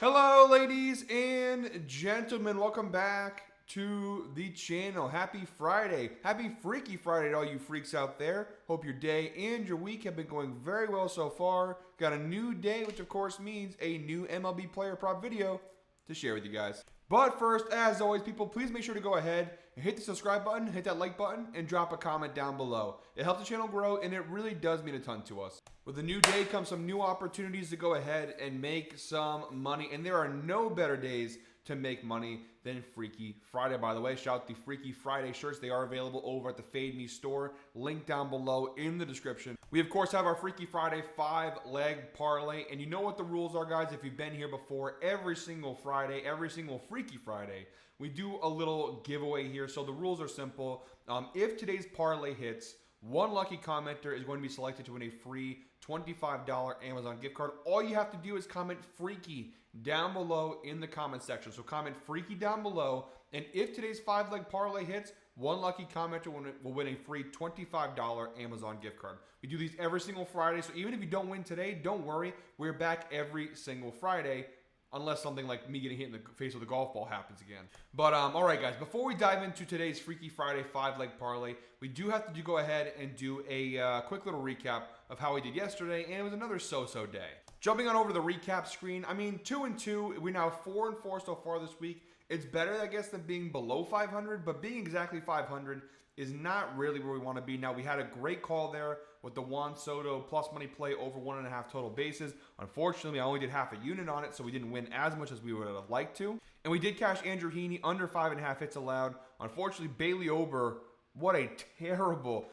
Hello, ladies and gentlemen. Welcome back to the channel. Happy Friday. Happy Freaky Friday to all you freaks out there. Hope your day and your week have been going very well so far. Got a new day, which of course means a new MLB Player Prop video to share with you guys. But first, as always, people, please make sure to go ahead and hit the subscribe button, hit that like button, and drop a comment down below. It helps the channel grow, and it really does mean a ton to us. With a new day comes some new opportunities to go ahead and make some money, and there are no better days to make money than Freaky Friday. By the way, shout out the Freaky Friday shirts. They are available over at the Fade Me store. Link down below in the description. We, of course, have our Freaky Friday 5-leg parlay. And you know what the rules are, guys. If you've been here before, every single Friday, every single Freaky Friday, we do a little giveaway here. So the rules are simple. If today's parlay hits, one lucky commenter is going to be selected to win a free $25 Amazon gift card. All you have to do is comment Freaky down below in the comment section. So comment Freaky down below. And if today's 5-leg parlay hits, one lucky commenter will win a free $25 Amazon gift card. We do these every single Friday. So even if you don't win today, don't worry. We're back every single Friday. Unless something like me getting hit in the face with a golf ball happens again. But, all right, guys. Before we dive into today's Freaky Friday 5-leg parlay, we do have to go ahead and do a quick little recap of how we did yesterday, and it was another so-so day. Jumping on over to the recap screen, I mean, 2-2. We're now 4-4 so far this week. It's better, I guess, than being below 500, but being exactly 500 is not really where we want to be. Now, we had a great call there with the Juan Soto plus money play over 1.5 total bases. Unfortunately, I only did half a unit on it, so we didn't win as much as we would have liked to. And we did cash Andrew Heaney under 5.5 hits allowed. Unfortunately, Bailey Ober, what a terrible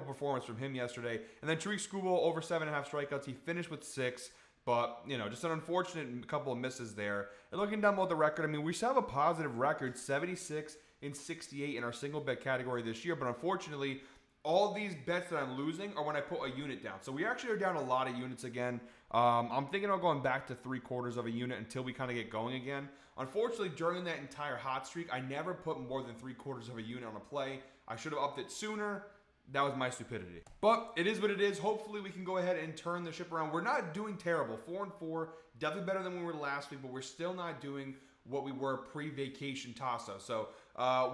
performance from him yesterday. And then Tariq Skubal over 7.5 strikeouts. He finished with 6. But, you know, just an unfortunate couple of misses there. And looking down below the record, I mean, we still have a positive record, 76 and 68 in our single bet category this year. But unfortunately, all these bets that I'm losing are when I put a unit down. So we actually are down a lot of units again. I'm thinking of going back to 3/4 of a unit until we kind of get going again. Unfortunately, during that entire hot streak, I never put more than 3/4 of a unit on a play. I should have upped it sooner. That was my stupidity. But it is what it is. Hopefully we can go ahead and turn the ship around. We're not doing terrible. 4-4, definitely better than we were last week, but we're still not doing what we were pre-vacation Tasa. So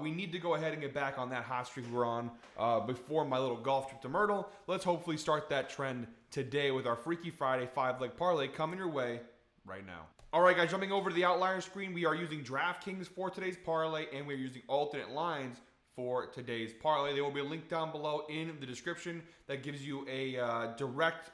we need to go ahead and get back on that hot streak we were on before my little golf trip to Myrtle. Let's hopefully start that trend today with our Freaky Friday 5-leg parlay coming your way right now. All right, guys, jumping over to the outlier screen, we are using DraftKings for today's parlay, and we're using alternate lines for today's parlay. There will be a link down below in the description that gives you a direct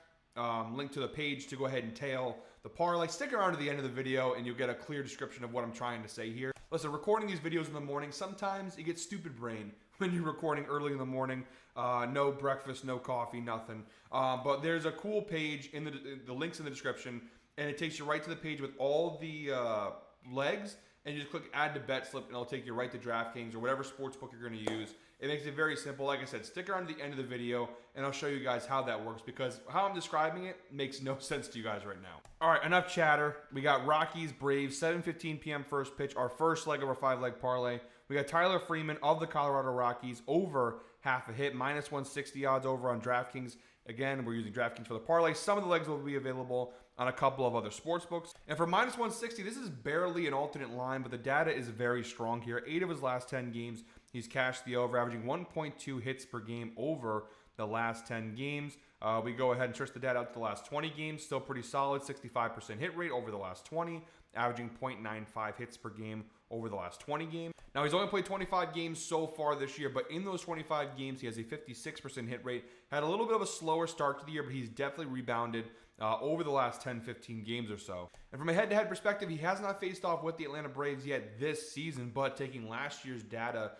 link to the page to go ahead and tail the parlay. Stick around to the end of the video and you'll get a clear description of what I'm trying to say here. Listen, recording these videos in the morning, sometimes you get stupid brain when you're recording early in the morning. No breakfast, no coffee, nothing. But there's a cool page in the links in the description, and it takes you right to the page with all the legs. And you just click add to bet slip, and it'll take you right to DraftKings or whatever sportsbook you're going to use. It makes it very simple. Like I said, stick around to the end of the video, and I'll show you guys how that works, because how I'm describing it makes no sense to you guys right now. All right, enough chatter. We got Rockies, Braves, 7:15 p.m. first pitch, our first leg of our 5-leg parlay. We got Tyler Freeman of the Colorado Rockies over half a hit, minus 160 odds over on DraftKings. Again, we're using DraftKings for the parlay. Some of the legs will be available on a couple of other sports books. And for minus 160, this is barely an alternate line, but the data is very strong here. 8 of his last 10 games, he's cashed the over, averaging 1.2 hits per game over the last 10 games. We go ahead and search the data out to the last 20 games. Still pretty solid, 65% hit rate over the last 20, averaging 0.95 hits per game over the last 20 games. Now, he's only played 25 games so far this year, but in those 25 games, he has a 56% hit rate. Had a little bit of a slower start to the year, but he's definitely rebounded over the last 10-15 games or so. And from a head-to-head perspective, he has not faced off with the Atlanta Braves yet this season, but taking last year's data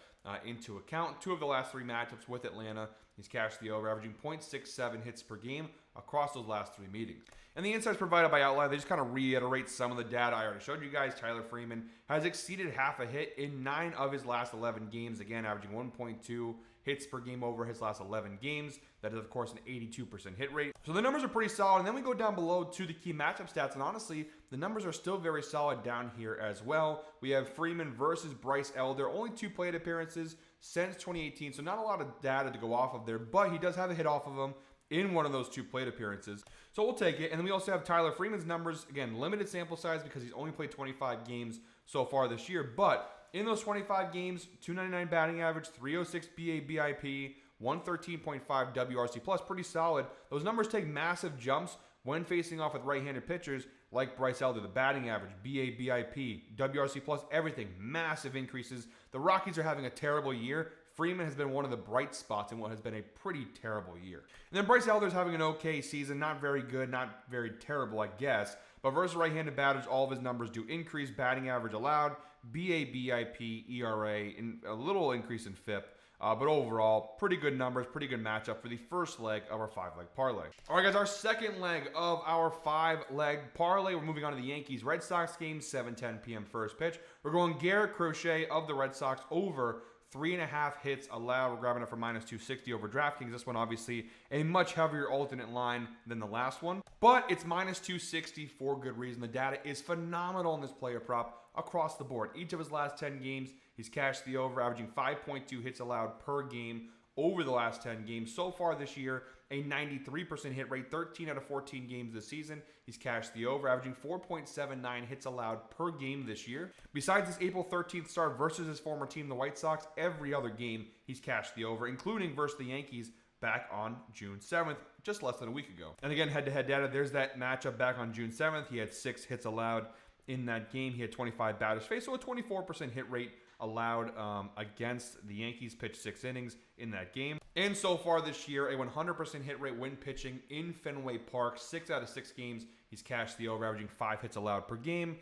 into account, 2 of the last 3 matchups with Atlanta, he's cashed the over, averaging 0.67 hits per game across those last 3 meetings. And the insights provided by Outlier, they just kind of reiterate some of the data I already showed you guys. Tyler Freeman has exceeded half a hit in 9 of his last 11 games, again, averaging 1.2 hits per game over his last 11 games. That is, of course, an 82% hit rate. So the numbers are pretty solid. And then we go down below to the key matchup stats. And honestly, the numbers are still very solid down here as well. We have Freeman versus Bryce Elder. Only 2 plate appearances since 2018. So not a lot of data to go off of there. But he does have a hit off of him. in one of those 2 plate appearances. So we'll take it. And then we also have Tyler Freeman's numbers. Again, limited sample size because he's only played 25 games so far this year. But in those 25 games, 299 batting average, 306 BABIP, 113.5 WRC plus, pretty solid. Those numbers take massive jumps when facing off with right-handed pitchers like Bryce Elder. The batting average, BABIP, WRC plus, everything, massive increases. The Rockies are having a terrible year. Freeman has been one of the bright spots in what has been a pretty terrible year. And then Bryce Elder's having an okay season, not very good, not very terrible, I guess. But versus right-handed batters, all of his numbers do increase. Batting average allowed, BABIP, ERA, and a little increase in FIP. But overall, pretty good numbers, pretty good matchup for the first leg of our 5-leg parlay. All right, guys, our second leg of our 5-leg parlay. We're moving on to the Yankees-Red Sox game, 7:10 p.m. first pitch. We're going Garrett Crochet of the Red Sox over 3.5 hits allowed. We're grabbing it for minus 260 over DraftKings. This one, obviously, a much heavier alternate line than the last one. But it's minus 260 for good reason. The data is phenomenal in this player prop across the board. Each of his last 10 games, he's cashed the over, averaging 5.2 hits allowed per game over the last 10 games. So far this year, a 93% hit rate, 13 out of 14 games this season. He's cashed the over, averaging 4.79 hits allowed per game this year. Besides his April 13th start versus his former team, the White Sox, every other game he's cashed the over, including versus the Yankees back on June 7th, just less than a week ago. And again, head-to-head data, there's that matchup back on June 7th. He had 6 hits allowed in that game. He had 25 batters faced, so a 24% hit rate allowed against the Yankees. Pitched 6 innings in that game. And so far this year, a 100% hit rate when pitching in Fenway Park. 6 out of 6 games, he's cashed the over, averaging 5 hits allowed per game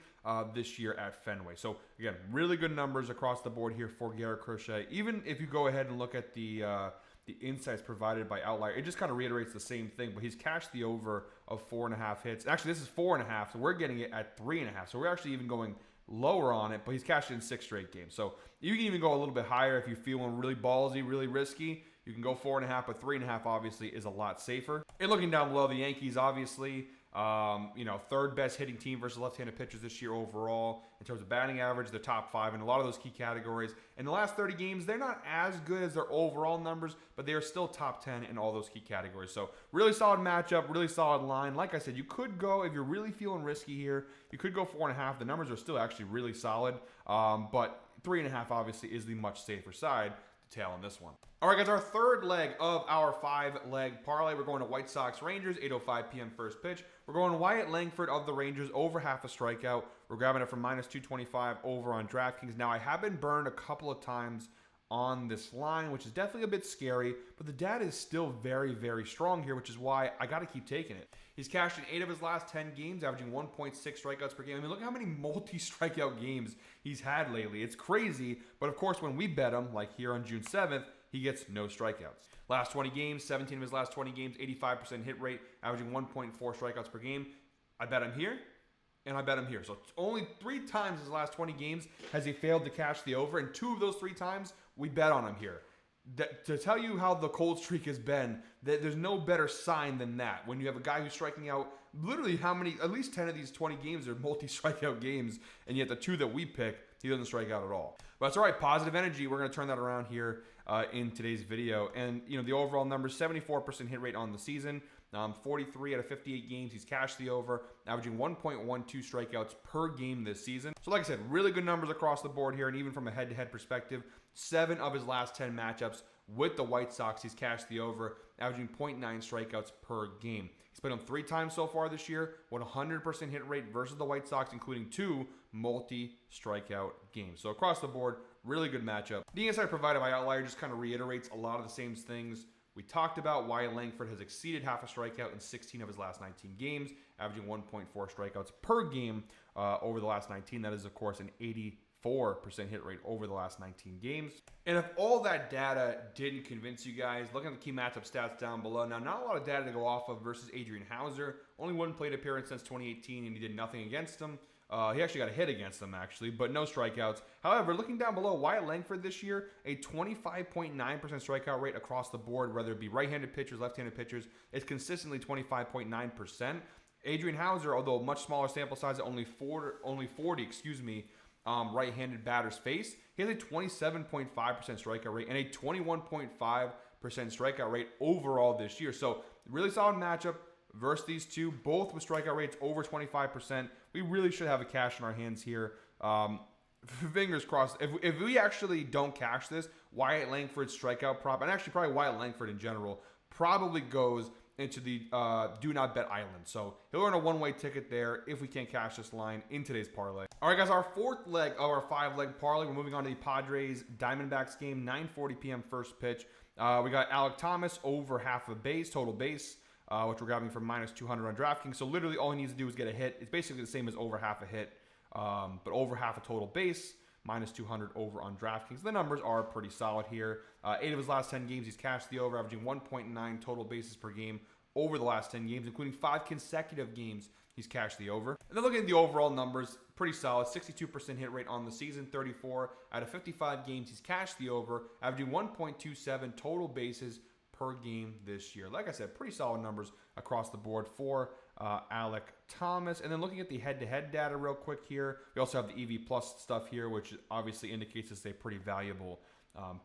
this year at Fenway. So again, really good numbers across the board here for Garrett Crochet. Even if you go ahead and look at the insights provided by Outlier, it just kind of reiterates the same thing, but he's cashed the over of 4.5 hits. Actually, this is 4.5, so we're getting it at 3.5. So we're actually even going lower on it, but he's cashed in 6 straight games. So you can even go a little bit higher if you're feeling really ballsy, really risky. You can go 4.5, but 3.5 obviously is a lot safer. And looking down below, the Yankees obviously, third best hitting team versus left-handed pitchers this year overall. In terms of batting average, they're top 5 in a lot of those key categories. In the last 30 games, they're not as good as their overall numbers, but they are still top 10 in all those key categories. So really solid matchup, really solid line. Like I said, you could go, if you're really feeling risky here, you could go 4.5. The numbers are still actually really solid, but 3.5 obviously is the much safer side to tail in this one. All right, guys, our third leg of our 5-leg parlay. We're going to White Sox Rangers, 8:05 p.m. first pitch. We're going Wyatt Langford of the Rangers over half a strikeout. We're grabbing it for minus 225 over on DraftKings. Now, I have been burned a couple of times on this line, which is definitely a bit scary, but the data is still very, very strong here, which is why I got to keep taking it. He's cashed in 8 of his last 10 games, averaging 1.6 strikeouts per game. I mean, look how many multi-strikeout games he's had lately. It's crazy, but of course, when we bet him, like here on June 7th, he gets no strikeouts. Last 20 games, 17 of his last 20 games, 85% hit rate, averaging 1.4 strikeouts per game. I bet him here, and I bet him here. So only 3 times in his last 20 games has he failed to cash the over, and 2 of those 3 times, we bet on him here. To tell you how the cold streak has been, there's no better sign than that. When you have a guy who's striking out, literally at least 10 of these 20 games are multi-strikeout games, and yet the 2 that we pick, he doesn't strike out at all. But that's all right, positive energy. We're going to turn that around here in today's video. And, the overall numbers, 74% hit rate on the season, 43 out of 58 games. He's cashed the over, averaging 1.12 strikeouts per game this season. So like I said, really good numbers across the board here. And even from a head-to-head perspective, 7 of his last 10 matchups with the White Sox, he's cashed the over, averaging 0.9 strikeouts per game. He's played them 3 times so far this year, with 100% hit rate versus the White Sox, including 2 multi-strikeout games. So across the board, really good matchup. The insight provided by Outlier just kind of reiterates a lot of the same things we talked about. Wyatt Langford has exceeded half a strikeout in 16 of his last 19 games, averaging 1.4 strikeouts per game over the last 19. That is, of course, an 84% hit rate over the last 19 games. And if all that data didn't convince you guys, look at the key matchup stats down below. Now, not a lot of data to go off of versus Adrian Hauser. Only 1 plate appearance since 2018, and he did nothing against him. He actually got a hit against them, actually, but no strikeouts. However, looking down below, Wyatt Langford this year, a 25.9% strikeout rate across the board, whether it be right-handed pitchers, left-handed pitchers. It's consistently 25.9%. Adrian Hauser, although a much smaller sample size, only 40 right-handed batters faced, he has a 27.5% strikeout rate and a 21.5% strikeout rate overall this year. So really solid matchup versus these two, both with strikeout rates over 25%. We really should have a cash in our hands here. Fingers crossed. If we actually don't cash this, Wyatt Langford's strikeout prop, and actually probably Wyatt Langford in general, probably goes into the do not bet island. So he'll earn a one-way ticket there if we can't cash this line in today's parlay. All right, guys, our fourth leg of our five-leg parlay. We're moving on to the Padres Diamondbacks game, 9:40 p.m. first pitch. We got Alek Thomas over half a base, total base, which we're grabbing for minus 200 on DraftKings. So literally all he needs to do is get a hit. It's basically the same as over half a hit, but over half a total base, minus 200 over on DraftKings. The numbers are pretty solid here. 8 of his last 10 games, he's cashed the over, averaging 1.9 total bases per game over the last 10 games, including 5 consecutive games he's cashed the over. And then looking at the overall numbers, pretty solid. 62% hit rate on the season, 34 out of 55 games he's cashed the over, averaging 1.27 total bases per game this year. Like I said, pretty solid numbers across the board for Alek Thomas. And then looking at the head-to-head data real quick here, we also have the EV Plus stuff here, which obviously indicates it's a pretty valuable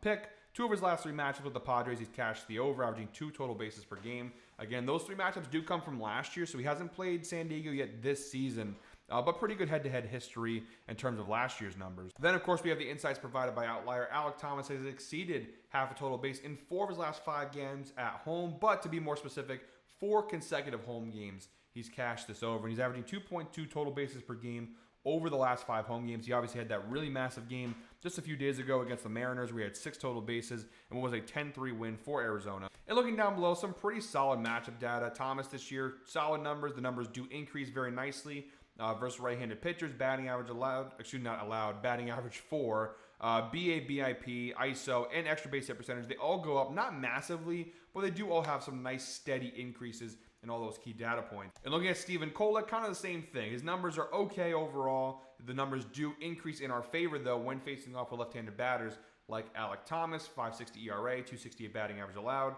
pick. 2 of his last 3 matchups with the Padres, he's cashed the over, averaging 2 total bases per game. Again, those 3 matchups do come from last year, so he hasn't played San Diego yet this season, but pretty good head-to-head history in terms of last year's numbers. Then, of course, we have the insights provided by Outlier. Alek Thomas has exceeded half a total base in 4 of his last 5 games at home, but to be more specific, 4 consecutive home games he's cashed this over, and he's averaging 2.2 total bases per game over the last 5 home games. He obviously had that really massive game just a few days ago against the Mariners. We had 6 total bases and what was a 10-3 win for Arizona. And looking down below, some pretty solid matchup data. Thomas this year, solid numbers. The numbers do increase very nicely versus right-handed pitchers. Batting average allowed, batting average 4. BA, BIP, ISO, and extra base hit percentage, they all go up, not massively, but they do all have some nice steady increases in all those key data points. And looking at Steven Kolek, kind of the same thing. His numbers are okay overall. The numbers do increase in our favor, though, when facing off with left-handed batters like Alek Thomas, 5.60 ERA, 268 batting average allowed.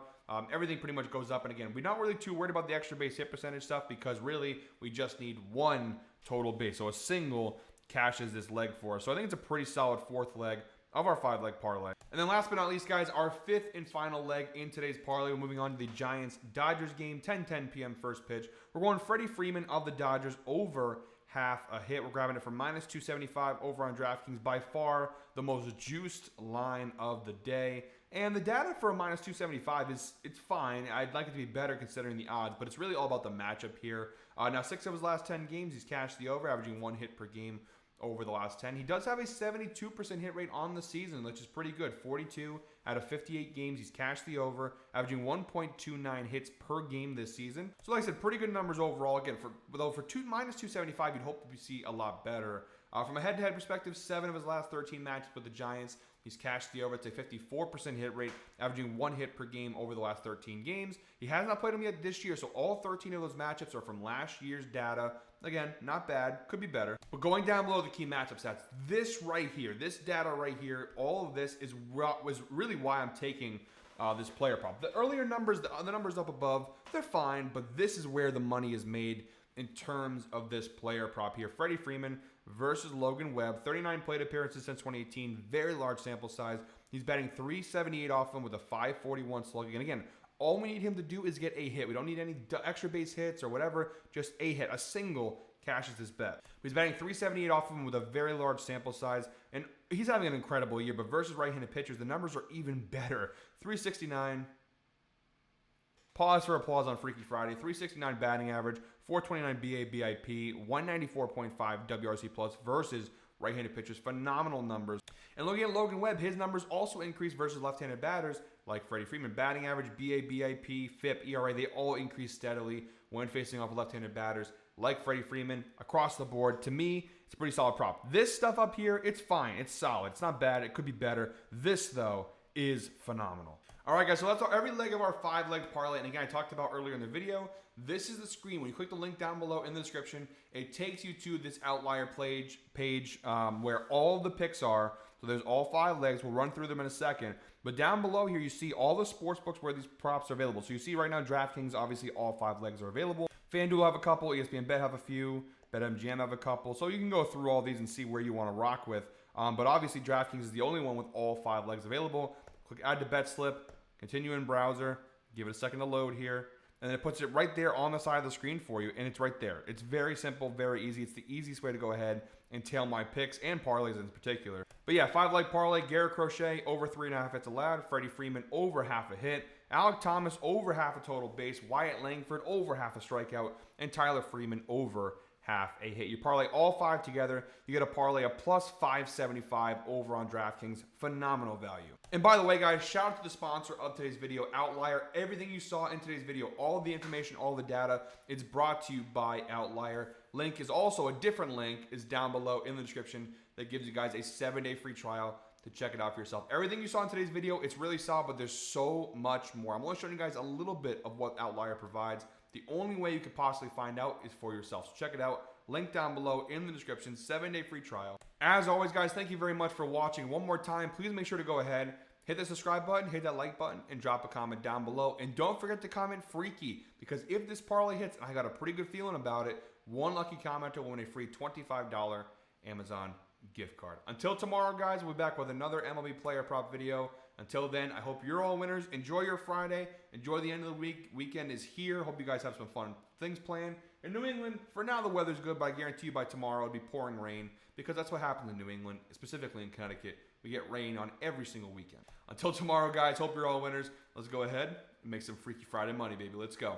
Everything pretty much goes up. And again, we're not really too worried about the extra base hit percentage stuff because really we just need 1 total base. So a single cashes this leg for us. So I think it's a pretty solid 4th leg of our 5-leg parlay. And then last but not least, guys, our 5th and final leg in today's parlay. We're moving on to the Giants-Dodgers game, 10:10 p.m. first pitch. We're going Freddie Freeman of the Dodgers over half a hit. We're grabbing it for minus 275 over on DraftKings. By far the most juiced line of the day. And the data for a minus 275 it's fine. I'd like it to be better considering the odds, but it's really all about the matchup here. Now, 6 of his last 10 games, he's cashed the over, averaging 1 hit per game over the last 10. He does have a 72% hit rate on the season, which is pretty good. 42 out of 58 games, he's cashed the over, averaging 1.29 hits per game this season. So like I said, pretty good numbers overall. Again, for minus 275, you'd hope to see a lot better. From a head-to-head perspective, 7 of his last 13 matches with the Giants, he's cashed the over. It's a 54% hit rate, averaging 1 hit per game over the last 13 games. He has not played them yet this year, so all 13 of those matchups are from last year's data. Again, not bad. Could be better. But going down below the key matchup stats, this right here, this data right here, all of this was really why I'm taking this player prop. The earlier numbers, the numbers up above, they're fine, but this is where the money is made in terms of this player prop here. Freddie Freeman versus Logan Webb, 39 plate appearances since 2018, very large sample size. He's batting .378 off him with a .541 slugging. And again, all we need him to do is get a hit. We don't need any extra base hits or whatever, just a hit. A single cashes this bet. He's batting .378 off of him with a very large sample size, and he's having an incredible year, but versus right-handed pitchers, the numbers are even better. .369, pause for applause on Freaky Friday, .369 batting average, .429 BA BIP, 194.5 WRC plus versus right-handed pitchers. Phenomenal numbers. And looking at Logan Webb, his numbers also increased versus left-handed batters like Freddie Freeman. Batting average, BA, BIP, FIP, ERA, they all increase steadily when facing off left-handed batters like Freddie Freeman across the board. To me, it's a pretty solid prop. This stuff up here, it's fine. It's solid. It's not bad. It could be better. This, though, is phenomenal. All right, guys, so that's every leg of our 5-leg parlay. And again, I talked about earlier in the video, this is the screen. When you click the link down below in the description, it takes you to this outlier page where all the picks are. So there's all 5 legs. We'll run through them in a second. But down below here, you see all the sports books where these props are available. So you see right now, DraftKings, obviously all 5 legs are available. FanDuel have a couple. ESPN Bet have a few. BetMGM have a couple. So you can go through all these and see where you want to rock with. But obviously, DraftKings is the only one with all 5 legs available. Click Add to Bet Slip. Continue in browser. Give it a second to load here. And then it puts it right there on the side of the screen for you, and it's right there. It's very simple, very easy. It's the easiest way to go ahead and tail my picks and parlays in particular. But yeah, 5-leg parlay, Garrett Crochet over 3.5 hits allowed, Freddie Freeman over half a hit, Alec Thomas over half a total base, Wyatt Langford over half a strikeout, and Tyler Freeman over half a hit. You parlay all 5 together, you get a parlay of plus 575 over on DraftKings. Phenomenal value. And by the way, guys, shout out to the sponsor of today's video, Outlier. Everything you saw in today's video, all of the information, all the data, it's brought to you by Outlier. Link is also a different link is down below in the description that gives you guys a 7-day free trial to check it out for yourself. Everything you saw in today's video, it's really solid, but there's so much more. I'm only showing you guys a little bit of what Outlier provides. The only way you could possibly find out is for yourself. So check it out. Link down below in the description. 7-day free trial. As always, guys, thank you very much for watching. One more time, please make sure to go ahead, hit the subscribe button, hit that like button, and drop a comment down below. And don't forget to comment freaky, because if this parlay hits, and I got a pretty good feeling about it, one lucky commenter will win a free $25 Amazon gift card. Until tomorrow, guys, we'll be back with another MLB Player Prop video. Until then, I hope you're all winners. Enjoy your Friday. Enjoy the end of the week. Weekend is here. Hope you guys have some fun things planned. In New England, for now, the weather's good, but I guarantee you by tomorrow it'll be pouring rain, because that's what happens in New England, specifically in Connecticut. We get rain on every single weekend. Until tomorrow, guys, hope you're all winners. Let's go ahead and make some Freaky Friday money, baby. Let's go.